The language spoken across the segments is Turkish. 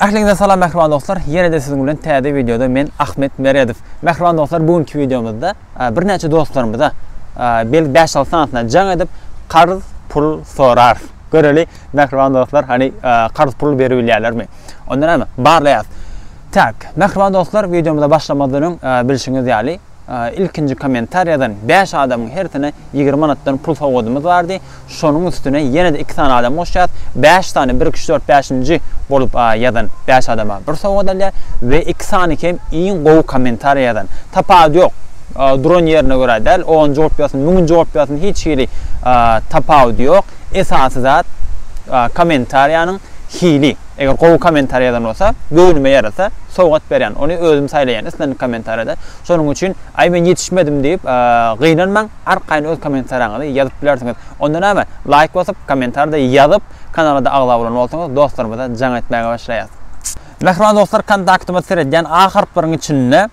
Ahlinizde salam mehriban dostlar. Yine de sizin bilen täze videoda men Ahmet Meredov. Mehriban dostlar, bugünkü videomuzda bir neçe dostlarımızda bel 5 yıl sanatına jaň edip qarz pul sorar. Göreli mehriban dostlar, hani qarz pul berip bilýärlermi? Ondan ama barlaýas. Tak, mehriban dostlar, videomuza başlamadan bilişiňiz ýaly. İlkinci komentaryadan 5 adamın her tane 20 manatdan pul sowgadymyz vardı. Şonun üstüne yine de 2 tane adam boşat. 5 tane 1 2 4 5-nji bolup ýazan 5 adama bir sowgadalýar we 2 tane hem iň gowy komentaryadan. Tapady ýok. Drone yerine göre däl, oň jogap ýazsyn, muňun jogap ýazsyn, hiç ýeri tapady ýok. Esasy zat komentarýanyň hili. Eger gowy komentaryadan bolsa, göwnüme ýarasa sowgat berýän. Onu özüm saýlaýan. Islen komentaryada. Şonuň üçin ay men ýetişmedim diýip gynanmaň. Arkaýyn öz komentaryaňyzy ýazyp bilersiňiz. Ondan ama like basyp, komentarda ýazyp, kanala da agla bolan bolsaňyz, dostlarymyza jaň etmäge başlaýas. Mehriban dostlar, kontaktymy seredýän ahyrpyryň içinde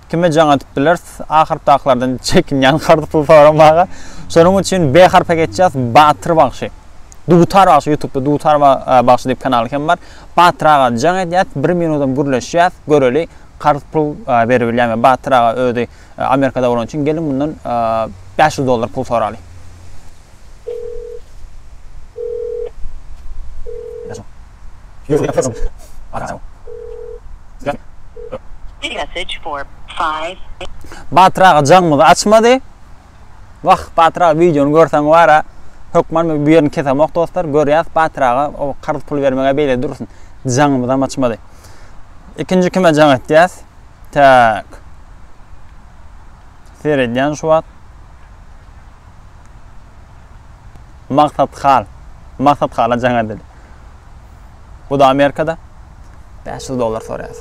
kime jaň etip bilersiz? Ahyrpdakylardan çekinýän gardy pul soramaga. Şonuň üçin B harpa geçýäs, Batyr bagşy. Dugutar bagşy, YouTube'da Dugutar bagşy diýip kanal hem bar. Batyraga jaň edýät, 1 minutdan gürleşýäs, göreli qarz pul berip bilýärmi? Batyraga öýdi Amerikada bolan üçin gelin bundan $500 pul soraly. Batyraga jaňmy açmady. Wah, Batyraga videonu görseň bara hökman bu ýerini kesemek dostlar, görýäs Batyraga o qarz pul bermege beýle dursun. Jaňymyzdan açmady. İkinji kime jaň etýäs? Tak. Seredýän şu wagt. Maksat Hal jaň edildi. Bu da Amerikada $500 sorýas.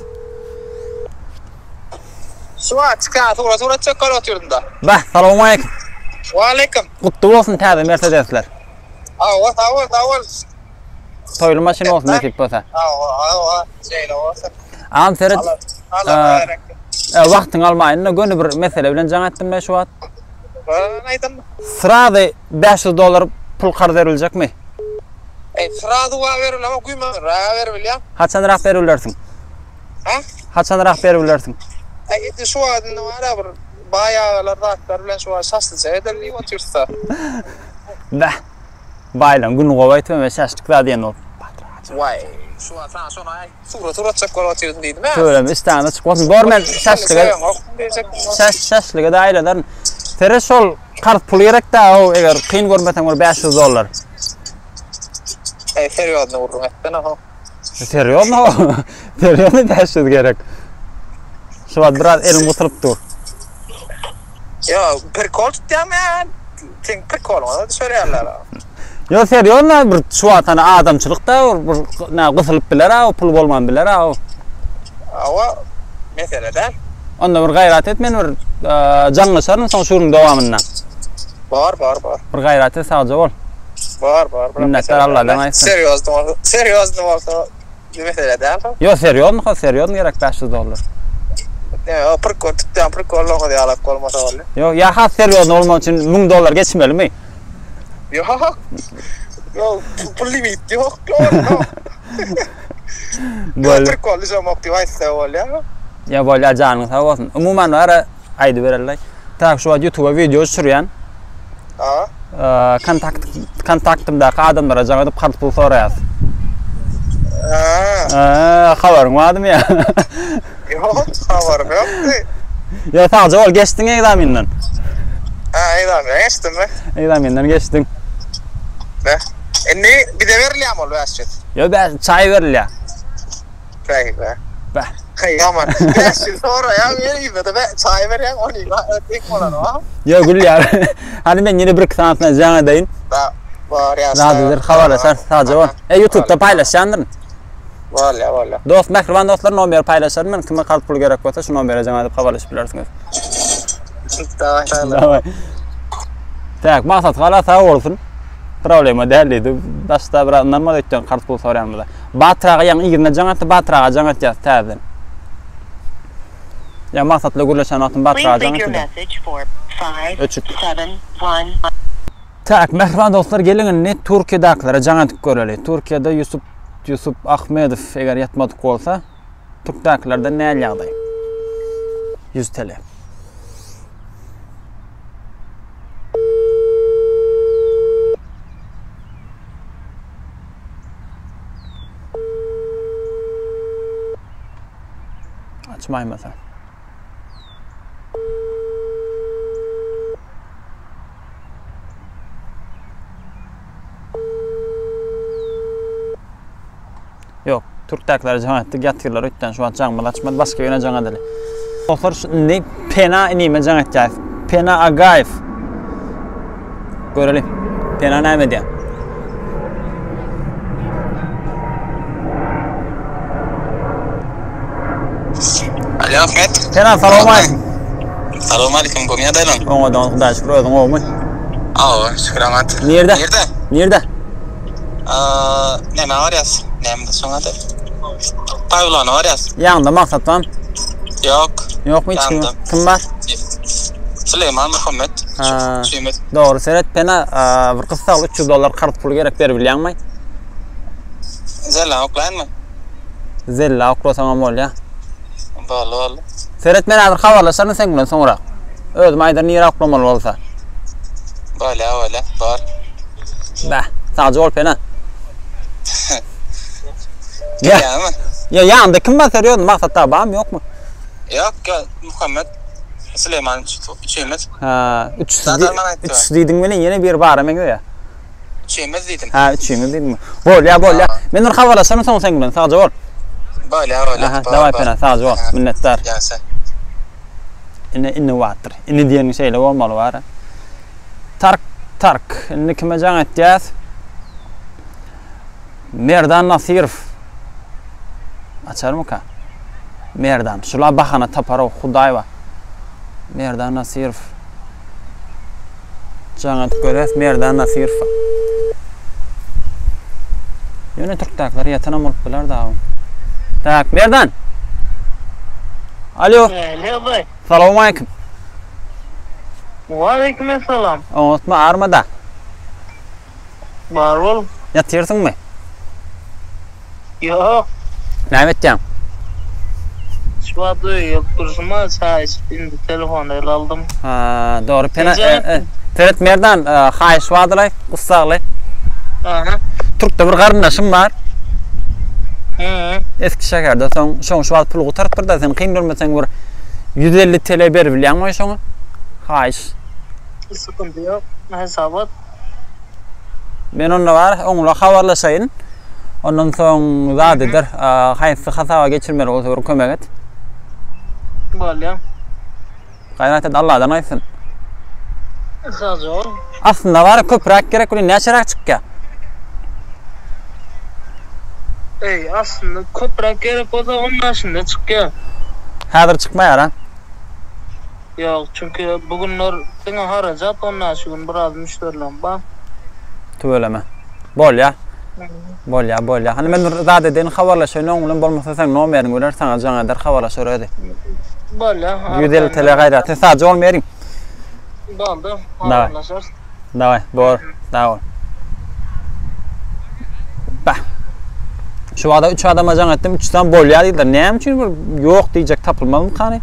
Şu açka sonra çökkel oturdum da. Bah, salam aleykum. Wa aleykum. Kutlu bolsun täze Mercedesler. Awal. Toylu maşina olsun ekip bolsa. Şeyle olsun. Am Ferit. Wagtyň almaýynda gönü bir mesele bilen jaň etdim ben şu wagt. Näýdim? Sırada $500 pul qarz beriljakmy? Sırada wa berilýär, ama güýme berilýär. Haçanrak berilýärsiň? Haçanrak berilýärsiň? Şu adında var bir bayalar raklar bilen şu şaşlyca edilýär otursa. Da. Baylan gün gowaýtym we şaşlykda diýen ol. Vay. Şu atan şonu sura çökkel oturdum diýdim. Söylem istana çykmasyn. Gormel şaşlyga. Şaşlyga da aýladan teresol qarz pul gerek da o eger kyn görmeseň $500. Seriýazny urrum etden ha. Seriýazny? Seriýazny $500 gerek. Şu wagt biraz elim guturyp dur. Ya perkol tutýam, ten perkol onu söylýärler. Yo seriýazny bir şu wagt adamçylykda bir nä gysylyp biler, o pul bolman biler. Awa meselede. Onda bir gaýrat et, men bir jaňlaşaryn soň şurun dowamyndan. Bar. Bir gaýrat et, sagja bol. Bar. Minnettar Allah'dan aýsyn. Seriýazny bolsa meselede. Yo seriýazny gerek $500. Ya perkol tutýan perkol loňa diýalap bolmasa boldy. Yo ya has seriýazny bolmak üçin $1000 geçmelimi? Yo, pul limit yok. Bol. Perkol jamak diýýär bolýar. Ya bolýar janyň sag bolsun. Umuman ara aýdy bererler. Tak şu YouTube video düşürýän. Kontaktymda adamlara jaň edip qarz pul soraýas. Habaryň barmy ya? Yok, habarym ýokdy. Ya sagja bol, geçdiň egzaminden. Egzaminden geçdimmi? Egzaminden geçdiň. Ne? Indi bir de berilýär ol başçyt. Yo ben çay berilýär. Çay be. Bah. Kıyaman. $500 ya vereyim de çay vereyim onu tek bolan o. Yo gülýär. Hani men ýene bir sanatna jaň edýin. Da var ya. Radydir habarlaşar sagja bol. YouTube'da paýlaşýandyr. Valla. Dost, mehriban dostlar, nomer paýlaşarym. Men kime qarz pul gerek bolsa şu nomere jaň edip habarlaşyp bilersiňiz. Tamam. Tak, maksat hala sağ olsun. Problema däldi. Başda bir normal etden qarz pul soraýanlar. Batyraga ýa ýerine jaň etdi, Batyraga jaň etýär täzeden. Ya maksatla gürleşen wagtyn Batyraga jaň etdi. Tak, mehriban dostlar, gelin ne Türkiýedäkilere jaň edip göreli. Türkiýede Yusuf Yusuf Ahmedov eger yatmadyk bolsa, Türkdäkilerden näle ýagdaý? 100 TL. Açmaýmasa. Yok, Türkdäkiler jaňatdy gatyrlar ötden şu an jaňmal açmady, başga ýöne jaňa dili. Dostlar, ne Pena inime jaňatjak. Pena Agaev. Görelim. Pena näme diýär? Alo Ahmet. Pena, salamu alaykum. Salamu alaykum, gomya daýlan. Oňadan Hudaý şükür özüň ogmy. Şükür Ahmet. Nerede? Nerede? Näme arýas? Näme soňada? Pavlany arýas? Ýanynda maksat var? Yok. Ýokmy hiç kim? Kim bar? Süleyman Muhammed. Ha. Süleyman. Doğru seret Pena bir kıssal $300 kart pul gerek berip bilýärmi? Zella oklanma. Zella oklasam bolýa. Bolu. Seret men hazır habarlaşaryň sen bilen soňra. Özüm aýdar nire oklamaly bolsa. Bala, bar. Bah, saňa bol Pena. Ya. Ya ýanynda kim bar serýär? Maksatda barmy ýokmy? Yok, Muhammed. Süleyman Çeymez. Ha, 300 diýdiň bilen ýene bir bar emek ýa. Çeymez diýdim. Ha, 300 diýdim. Bolýa. Men bir habarlaşaryň soň sen bilen saňa bol. Bala. Aha, daway Pena, saňa bol. Minnetdar. Ýa-sa. Inni watyr. Inni diýen şeýle bolmaly bar. Tark. Inni kime jaňatýas? Merdan Nasirov. Açarmy ka? Merdan. Şula bahana tapar o Hudaýewa. Merdan Nasirov. Jaňat göres Merdan Nasirov. Ýöne Türkdäkiler ýatana bolup biler da. Tak, Merdan. Alo. Alo bay. Salamu alaykum. Wa alaykum assalam. Oňatma armada. Bar bol. Ýatyrsyňmy? Yok. Näme etýäň? Şuwady ýokdursma saýs indi telefon el aldım. Ha, doğru. Pena. Rica Teret Merdan haýyş wadyly, gussagly. Aha. Türkde bir garyndaşym bar. Eski şäherde şoň şu wagt pul gutarıp bir da sen kyn görmeseň bir 150 TL berip bilýärmi şoňa? Haýyş. Sıkıntı yok. Hesabat. Men onda bar, oňla habarlaşaýyn. Ondan soň zadydyr, haýsy hasaba geçirmer bolsa bir kömek et. Bolýa. Gaýrat et, Allahdan aýsyn. Sağ ol. Aslında bar köprak gerek, uly näçerak çykka? Aslında köprak gerek bolsa ondan şunda çykýar. Häzir çykmaýar ha? Yok, çünkü bugünler diňe harajat ondan şu gün biraz müşteriler bar. Tüveleme. Bolýa. Bolýa. Hani men zat eden habarlaşaýyn, oň bilen bolmasa sen nomerini görer, saňa jaňadan habarlaşar ödi. Bolýa. 150 TL gaýrat. Sen sadece olmaýaryň. Boldy. Habarlaşar. Daway, bor. Daway. Bah. Şu wagda 3 adama jaňatdym, 3-den bolýar diýdiler. Näme üçin bir ýok diýjek tapylmalymy kany?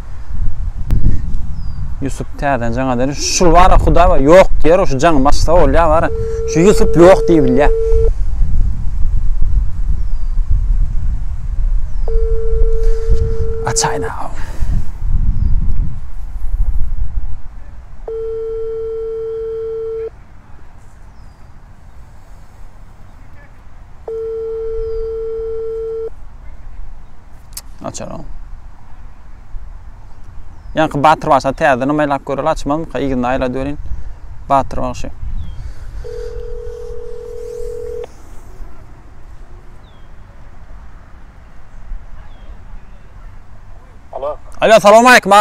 Yusuf täden jaňadan şul bara Hudaýewa ýok diýer, şu jaň maçda bolýar bara. Şu Yusuf ýok diýip bilýär. Açayna. Açaram. Yankı batır başa täze nima ýylap görel açmam, ýygyny aýla dörin. Batır başy. Alo, salamu alaykum.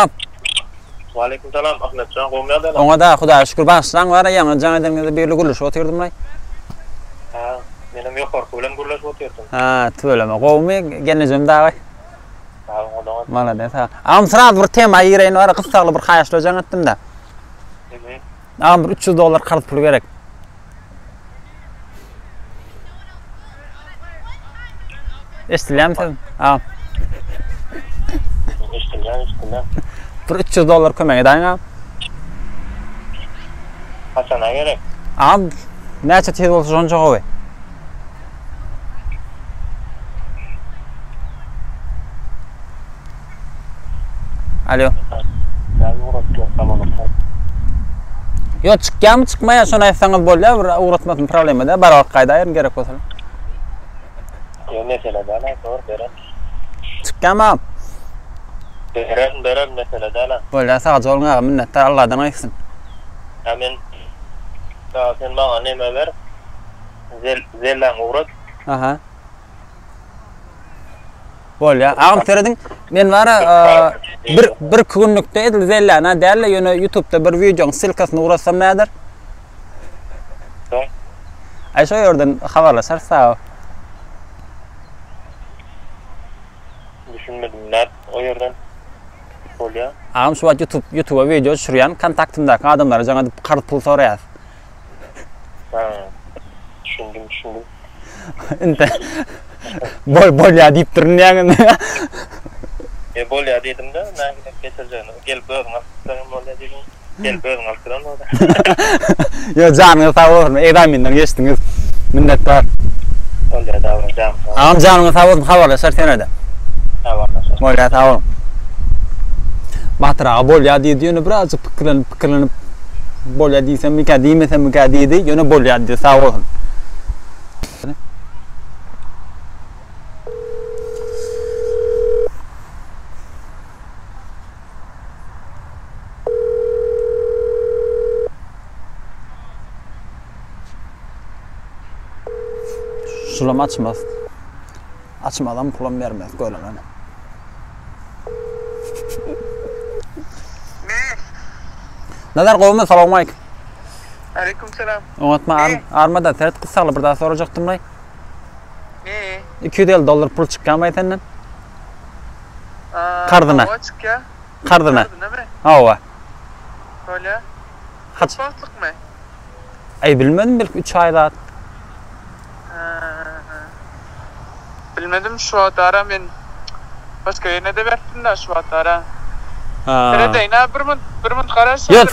Wa alaykum salam Ahmetcan, gomya da. Oňa da Hudaýa şükür başlaň bar, ýa-ni jaňa berli gürleşip otyrdymy? Ha, menem ýokarky bilen gürleşip otyrdym. Ha, tüveleme. Gowmy gelnejem dagy. Ha, oňa. Malades ha. Amsra bir tema ýereýin bar, gysgaly bir haýaşlajan etdim da. Am bir $300 kart pul gerek. Eştilýärmi? Ha. İşte. Bir $300 kömek edaýyn. Haçana gerek? Am näçe tez bolsa şonça gowy. Alo. Ben uğraştım tamam. Yo çıkýarmy çıkmaýar şonu aýtsaňyz bolýar, bir uğratmasyn problemede barak gaýdaýyn gerek bolsa. Yo mesele de lan doğru beren. Çıkýarmam. Beren mesele de lan. Bolýar sağa joluňa minnettar Allahdan aýsyn. Amin. Daha sen bana neme ver. Zellan uğrat. Aha. Bolýar. Ağam teredin men wara bir günlükde edil zellana dälle ýöne YouTube'da bir videoň silkasyny uratsam näder? Tamam. Ay şo ýerden habarlaşar sağ. Düşünmedim net o yerden. Bolya. Ağam şu YouTube'a video düşürýän kontaktymdaky adamlara jaňa kardy pul soraýar. Ha. Düşündüm. Inte. Bolýar diýip durýan. Bolya dedim de ne getireceğim. Gelip özüň altyň bolya dedim. Gelip özüň altyň orada. Yo janyňyz sag bolsun. Edaminden geçdiňiz. Minnettar. Bolya da var. Ağam janyňyz sag bolsun. Habarlaşar senede. Tamam. Bolýar sag bolun. Mahtırağa bolýar diýdi, ýöne birazjyk pikirlenip bolýar diýsem mika diýmesem mika diýdi, ýöne bolýar diýdi, sag bolsun. Şulam açmaz. Açmadan pulam vermez, göremen. Nazar qowma, salam alaykum. Aleykümselam. Oňatma armada sert kısaly bir daha sorajaktym lay. $200 pul çykkanmy senden? Kardyna. Kardyna. Hawa. Öyle. Kaç Bahtlık mı? Ay bilmedim, bir 3 ayda. Bilmedim şu adara men başka yerine de verdim de şu adara. Ha. Seredeyna bir mınt kararsa. Yo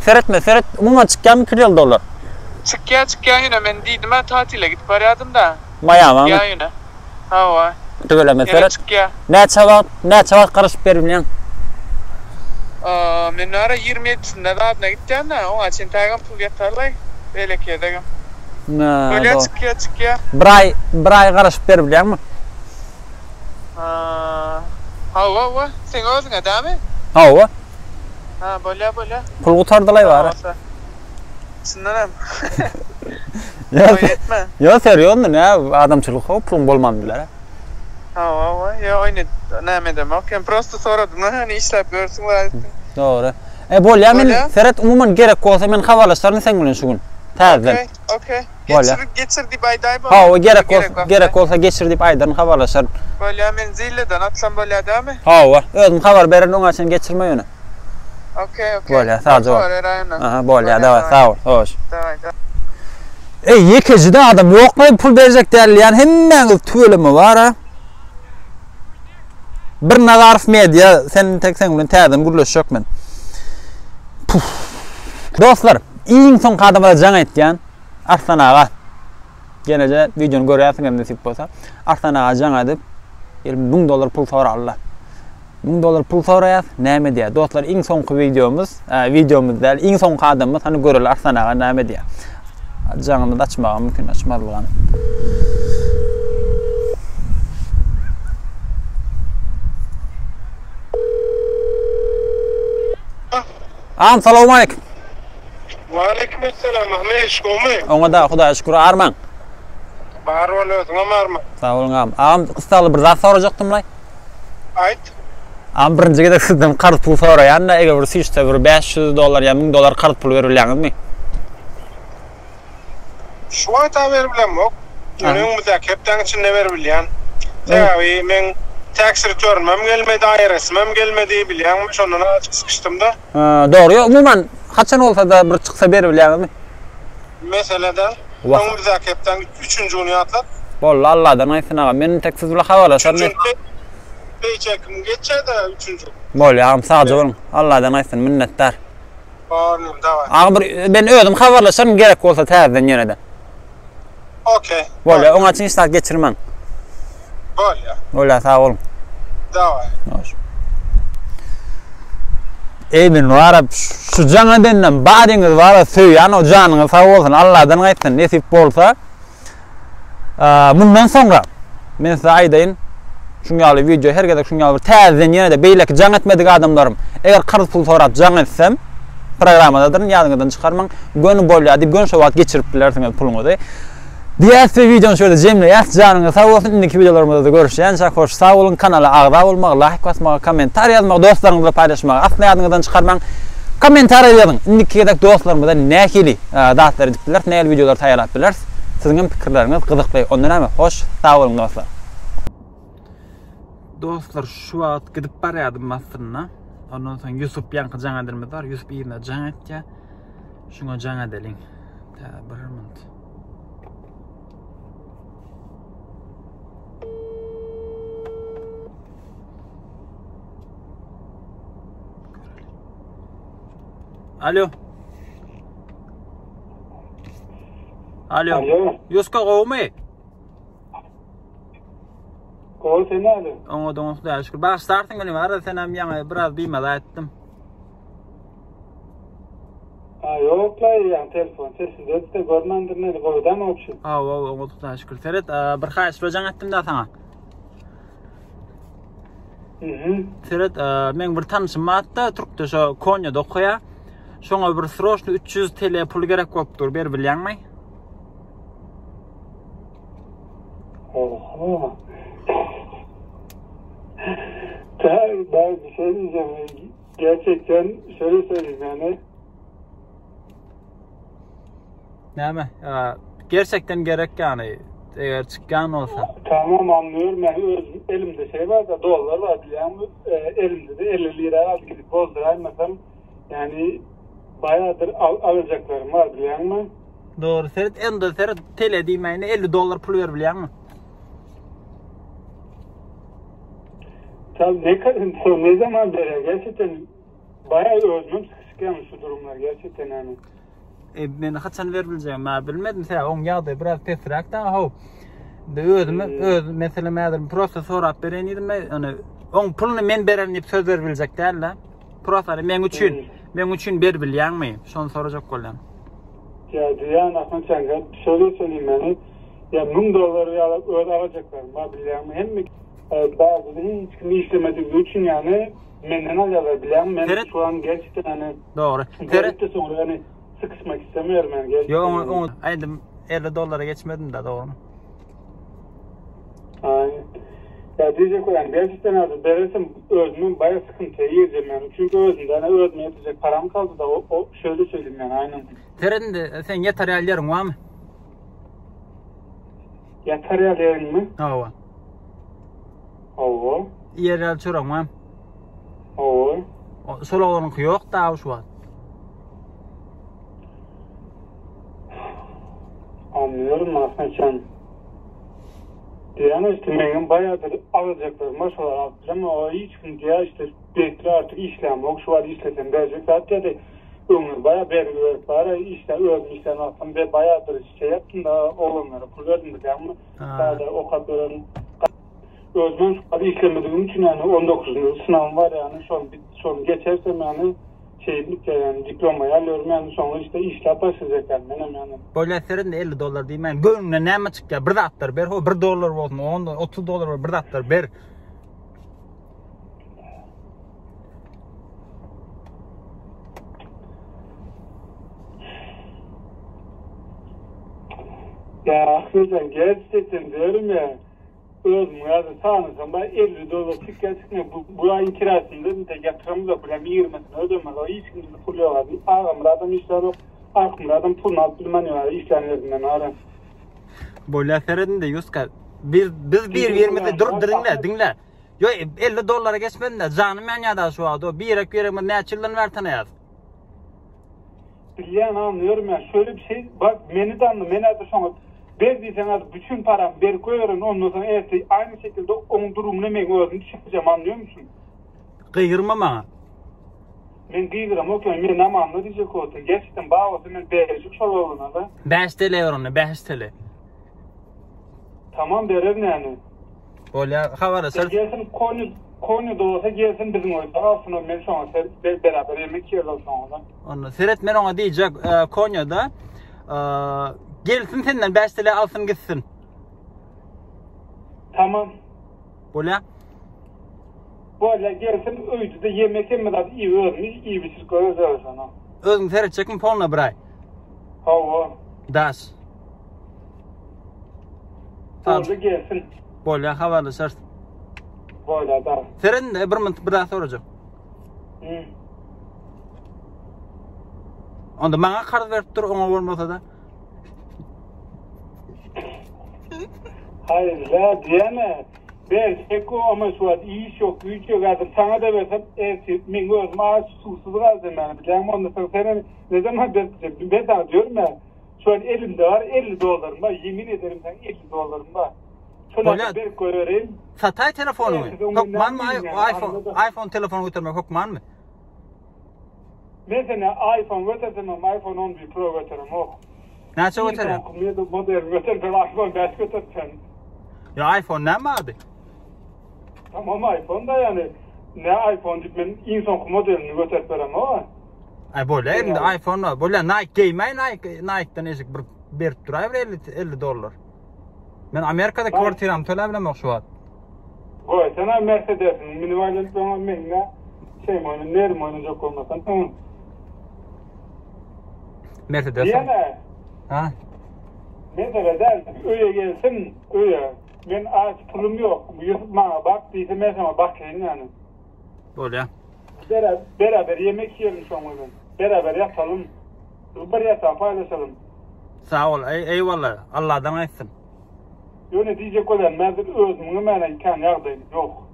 seyretme. Umuman çıkkan $200. Çıkya yine men dedim ben tatile gidip aradım da. Mayama. Ya yine. Hava. Tögeleme seyret. Çıkya. Ne çavat karışıp beripleň. Men ara 27'sinde da gittim de o için tagım pul getirlay. Belki degim. Böyle çıkya. Bir ay karışıp beripleňmi? Hava. Sen özüň adamy? Hawa. Ha, bolya. Pul gutardylar bar. Sınırım. Yo serýosny ne adamçylyk pulun bolmandylar. Hava. Ya oyna näme demek? Ben prosto soradım. Hani işläp görsünler. Doğru. Bolya men seret umuman gerek bolsa men habarlaşaryny sen bilen şu gün. Täzeden. Okey. Bolya. Geçir dip aýdaý bu. Ha, o gerek bolsa geçir dip aýdan habarlaşar. Bolya men zilleden atsam bolya dämi? Ha, özüm habar beren oňa sen geçirme ýöne. Okey. Bolya, sağ ol. Aha, bolya, da sağ ol. Hoş. Tamam. Yekejide adam ýokmy pul berjek däl, ýani hemmäňiz töölemi bar ha. Bir Nazarov Media, sen bilen täzeden gürleşjek men. Dostlar, iň soň kadamda jaň etýän Arslan ağa. Genece videonu görýärsiňiz nasip bolsa. Arslan ağa jaň edip $1000 pul sorarlar. $1000 pul soraýar, näme diýär? Dostlar, iň soňky videomuzda iň soňky adamymyz hani görürler Arslan ağa näme diýär. Jaňyny da açmagy mümkin, açmadylar. Assalamu alaykum. Wa aleykümselam Ahmet şomy. Oňa da Hudaýa şükür arman. Bar bol özüňe marma. Sağ olun ağam. Ağam kısaly bir zat sorajaktym lay. Aýt. Ağam birinji gede sizden kardy pul soraýan, eger bir siçte bir $500 ýa $1000 kardy pul berilýärmi? Şu wagta berilýärmi? Ýöneň müzakepden içinde berilýän. Täbi men tax return'ym gelmedi, IRS'im gelmedi bilýärmi? Şondan açyk sıkışdym da. Dogry, umuman haçan bolsa da bir çyksa berilýärmi? Meseleden o müzakepden 3-nji güni atlat. Bolly Allah'dan aýsyn aga. Meni tek siz bilen habarlaşar. Peyçekim geçe de üçüncü. Bolly ağam sağ bolun. Allah'dan aýsyn minnetdar. Barnım davay. Aga ben özüm habarlaşarım gerek bolsa täzeden ýene de. Okey. Bolly oňa üçin istat geçirmem. Bolly. Bolly sağ bolun. Davay. Hoş. Emin var şu jaňa denden badyňyz bar söýän o janyňyz sag bolsun Allah'dan aýtsyn nesip bolsa bundan sonra men size aýdaýyn şuňaly video her gezek şuňaly bir täzeden ýene de beýleki jaň etmedik adamlarym eger qyrz pul sorap jaň etsem programmadadyr ýadyňyzdan çykarmaň gönü bolýar diýip gön şowat geçirip bilersiňiz puluňyzy. Diğer videonu şöyle cemle yaz canını sağ olsun. İndiki videolarımızda da görüşeceğiz. Çok hoş sağ olun. Kanala ağda olmak, like basmak, komentar yazmak, dostlarınızla paylaşmak, aslında yadınızdan çıkarmak, komentar edin. İndiki gedek dostlarımızda nähili dağıtlar edipdiler, nähili videolar tayarlatdiler. Sizin fikirleriniz kızıqly. Ondan ama hoş sağ olun dostlar. Dostlar şu wagt gidip barýardym aslında. Ondan soň Yusuf ýanky jaň edirimiz var. Yusuf ýerine jaň etdi. Şuňa jaň edeliň. Bir minut. Alo. Alo. Yuska gowmy? Gow seni alo. Oňa doňukda şükür. Başlarsyň meni var, sen hem ýa biraz biýmeli etdim. Yok la yani telefon sesi de görmendir ne gowdan opşy. Oňa şükür. Seret bir haýyş rojan etdim da saňa. Seret men bir tanışym batda Türkde şo Konya'da okuýar. Şoňa bir sroşny 300 TL pul gerek bolupdyr, ber bilýärmi? Oho. Ben bir şey diyeceğim. Gerçekten şöyle söyleyeyim yani. Näme? Gerçekten gerek yani. Eğer çıkan olsa. Tamam anlıyorum. Yani elimde şey var da dolar var biliyorum. Elimde de 50 lira al gidip bozduraymazsam yani bayağıdır alacaklarım var biliyor musun? Doğru. Seret ende seret TL diýmeyni 50 dolar pul ver biliyor musun? Tabii ne zaman beri gerçekten bayağı özüm sıkışık şu durumlar gerçekten yani. Ben kaçan ver bileceğim ma bilmedim mesela on ýagdaý biraz pesrak da ho. Öz mesela mäder proses sorap beren idim yani on pulunu men beren diýip söz berbiljek däl. Prosesy men üçin ber bilýärmi? Şonu sorajak bolam. Ya diýen aslında çanga şöyle söyleyeyim yani. Ya 1000 dolar alacaklar ma bilýärmi? Hem bazı hiç kim işlemedik üçün yani menden alıyorlar bilýärmi? Men şu an gerçekten hani doğru. Terette sonra yani sıkışmak istemiyorum yani gerçekten. Yo aydım 50 dolara geçmedim de doğru. Aynen. Ya diyecek o yani gerçekten abi verirsen özümün bayağı sıkıntıya yiyeceğim yani. Çünkü özümde hani özüme yetecek param kaldı da o şöyle söyleyeyim yani aynen. Terinde sen yeter yerlerin var mı? Yeter yerlerin mi? Ova. Ova. Yerel çoran var mı? Ova. Sol olanın yok da şu var. Anlıyorum aslında sen. Yani işte benim bayağıdır alacaklarım var şolar alacağım ama o hiç sıkıntı ya işte bekle artık işlem yok şu var işlesem verecek zaten de ömür bayağı belirler para işler ömür işler aslında ve bayağıdır şey yaptım da olanlara pul verdim de ama daha da o kadar özmen şu kadar işlemediğim için yani 19. sınavım var yani son geçersem yani şeylik yani diplomayı alıyorum yani sonra işte işler başlayacak yani. Böyle serin de 50 dolar diyeyim yani gönlüne näme çıkya bir daftar ber o 1 dolar olsun 30 dolar var bir daftar ber. Ya aslında gerçekten diyorum ya özüm yazı sağınızdan bana 50 dolar çıkıyor bu ayın kirasında da yatırımı da buram 20'sini ödemez o hiç kimse pul yok abi ağamda adam işler yok aklımda adam pulunu alıp bilmeni var işlemlerinden aram Böyle serin de Yuska biz 1.20'de dur dinle yo 50 dolara geçmedin de canım ben ya da şu adı bir ekberimi ne çıldan vertene yaz biliyen anlıyorum ya şöyle bir şey bak beni de anlı beni de sonra Verdiyseniz bütün param bir koyarım, ondan sonra aynı şekilde onun durumunu men özüm çıkacağım, anlıyor musun? Kıygırma bana. Men kıygıram, okey, men ama anlayacak olsun. Gerçekten bağ olsun, men beğenecek şoğluğuna da. 5 TL euronu, 5 TL. Tamam, verelim yani. Böyle havara sır. Gelsin Konya'da olsa gelsin bizim oysa alsın o, men sonra beraber yemek yiyorlar sonra. Onu seyret, men ona diyecek Konya'da gelsin senden 5 TL alsın gitsin. Tamam. Böyle gelsin öydü de yemek yemeden iyi ölmüş, iyi bir şey koyacağız sana. özün seyredecek mi polna bıray? Hava. Das. Orada gelsin. Böyle havalı sır. Böyle da. Senin de bir mıntı biraz soracağım. Onda bana kart verip dur, ona olmasa da. Hayır la diyene. Belki o ama şu an iyi yok, güç yok. Sana da versem min özüm ağaç susuz kaldım yani. Bilmem ondan sonra senin ne zaman ben daha diyorum ya. Şu an elimde var $50 var. Yemin ederim sen $50 var. Şöyle bir koyarım. Satay telefonu mu? Hokman mı? iPhone telefonu götürmek hokman mı? Mesela iPhone götürsem iPhone 11 Pro götürürüm o. Näçe götürürüm? Model götürürüm, iPhone 5 götürürüm. Ya iPhone ne mi abi? Tamam iPhone da yani. Ne iPhone deyip ben insan modelini götürürüm o. Ay böyle elimde iPhone var. Böyle Nike giymey, Nike'dan eşik bir durayım $50. Ben Amerika'da kvartiram tölebilem yok şu an. Oy sana Mercedes'in minimalist bana menle şey mi oyunu, nerim oynayacak olmasan tamam. Mercedes. Diyene. Ha? Mesela der, öyle gelsin, öyle. Ben ağaç pulum yok. Bana bak, değilse mesela bakayım yani. Böyle. Beraber yemek yiyelim şu an oyunu. Beraber yatalım. Bir yatağı paylaşalım. Sağ ol, eyvallah. Allah'dan aytsın. Yöne diyecek olan, ben de özümün bana imkan yardayım. Yok.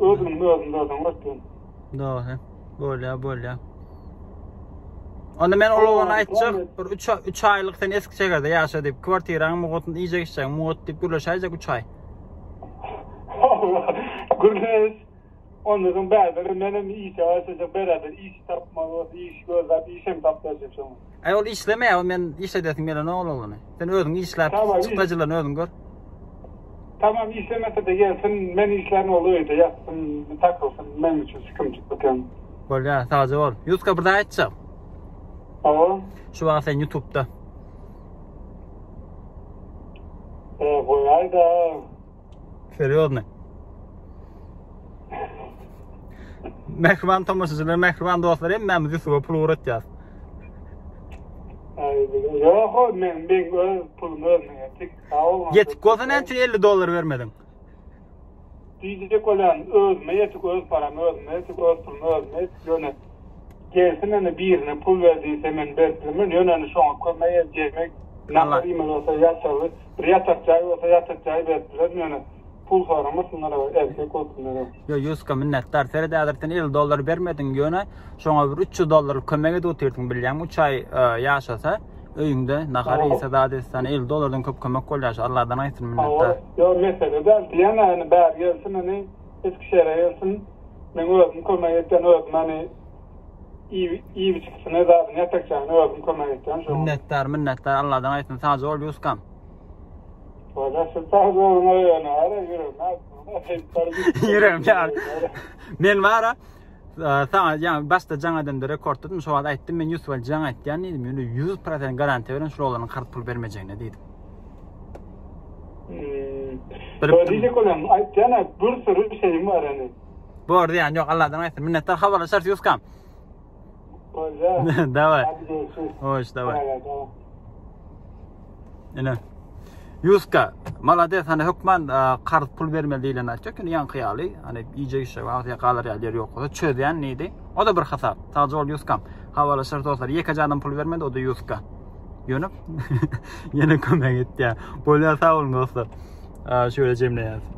Özümün zaten örtüyorum. Doğru, böyle. Onda men olağan aytacak, 3 aylık sen eski şehirde yaşa deyip, kvartiranı muğutun iyice geçecek, muğut deyip gürleşecek 3 ay. Gürleş. Ondan sonra beraber benim iş açacak, beraber iş tapmalı, iş gözler, işim taplayacak sonra. Ay ol işleme ya, men işledesin bile ne olur? Sen özün işler, çıkmacılarını özün gör. Tamam, işlemese de gelsin, ben işlerin oluyordu, yatsın, takılsın, benim için sıkıntı bakıyorum. Böyle ya, sadece ol. Yuska burada aytacağım. Tamam. Şu an sen YouTube'da. Koyay da. Seriyodne. Mehriban tomasıcılar, mehriban dostlar, hem ben bizi sıvı pul uğratacağız. Yok, ben öz pulumu ölmeye. Yetik olsan en için $50 vermedim. Diyecek olan özme, yetik öz paramı özme, yetik öz pulumu özme, yöne. Gelsin hani birine pul verdiyse men beklemin, yöne şu an koymaya yemek, nakarıyım olsa yatalı, bir yatakçayı olsa yatakçayı beklemin, yöne. Pul soramı sunlara var, erkek olsunlara. Yo, Yuska minnettar, seri de adartan $50 vermedin yöne, şuna bir $300 kömeğe de oturtun bilýän, 3 ay yaşasa, öýüňde nakary ise da destan $50'dan köp kömek bolýar. Allah'dan aýsyn minnettar. Yo, mesele de diýen hani bär gelsin hani Eskişehir'e gelsin. Men özüm kömek etden özüm hani iyi bir çıksın da yatakçany özüm kömek etden şu. Minnettar Allah'dan aýsyn. Sadece ol Yuskam. Valla sırtağız oğlum öyle ara yürüm. Yürüm ya. Men vara sana yani başta janadan da rekord etdim. Şu an aytdım men Yusuf jana aytgan edim. Yani 100% garanti veren şu olanın kart pul vermejegine dedim. Diyecek olan aytjana bir sürü şeyim var hani. Bu arada yani yok Allah'dan aýsyn. Minnettar havalı şart Yuskam. Valla. Davay. Hoş davay. Ene. Yuska, malades hani hükman kart pul vermeli diýilen açık. Yani yan kıyalı, hani iyice işe var, yakalar yerleri yok. O çözeyen neydi? O da bir hasap. Sadece ol Yuskam. Havalı şart olsa yekacadan pul vermedi, o da Yuska. Yönüp, yine kömek etti ya. Böyle sağ olun dostlar. Şöyle cemle yazdım.